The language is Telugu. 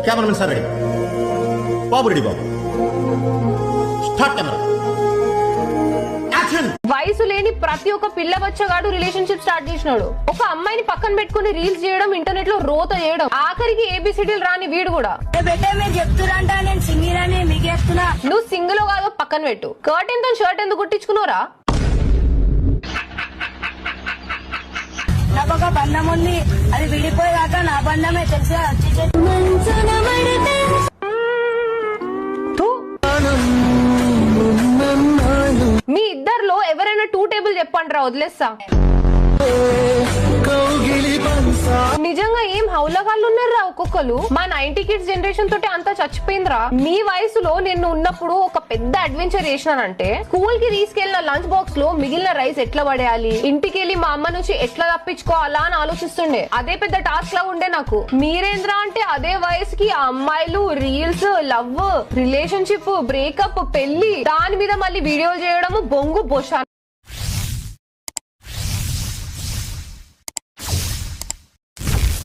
కెమెరామెన్ సార్ రెడీ, బాబు రెడీ, బాబు స్టార్ట్ కెమెరా యాక్షన్. వయసు లేని ప్రతి ఒక్క పిల్ల బచ్చగాడు రిలేషన్షిప్ స్టార్ట్ చేసినాడు. ఒక అమ్మాయిని పక్కన పెట్టుకుని రీల్స్ చేయడం, ఇంటర్నెట్ లో రోత చేయడం, ఆఖరికి ఏబిసిడీలు రాని వీడు కూడా. నువ్వు సింగిల్ కాదో పక్కన పెట్టు, కర్టెన్ తో షర్ట్ ఎందుకు కుట్టించుకున్నారా? నాకు ఒక బంధం ఉంది, అది విడిపోయాక నా బంధమే తెలుసా. మీ ఇద్దర్లో ఎవరైనా 2 టేబుల్ చెప్పండి రా, వదిలేస్తా. నిజంగా ఏం హౌలగాళ్ళు ఉన్నారా ఒక్కొక్కరు. మా 90 కిడ్స్ జనరేషన్ తోటి అంతా చచ్చిపోయిందిరా. మీ వయసులో నేను ఉన్నప్పుడు ఒక పెద్ద అడ్వెంచర్ చేసినానంటే, స్కూల్ కి తీసుకెళ్లిన లంచ్ బాక్స్ లో మిగిలిన రైస్ ఎట్లా పడేయాలి, ఇంటికి వెళ్ళి మా అమ్మ నుంచి ఎట్లా తప్పించుకోవాలా అని ఆలోచిస్తుండే. అదే పెద్ద టాస్క్ లా ఉండే నాకు. మీరేంద్రా అంటే అదే వయసుకి ఆ అమ్మాయిలు రీల్స్, లవ్, రిలేషన్షిప్, బ్రేకప్, పెళ్లి, దాని మీద మళ్ళీ వీడియో చేయడము, బొంగు బొష.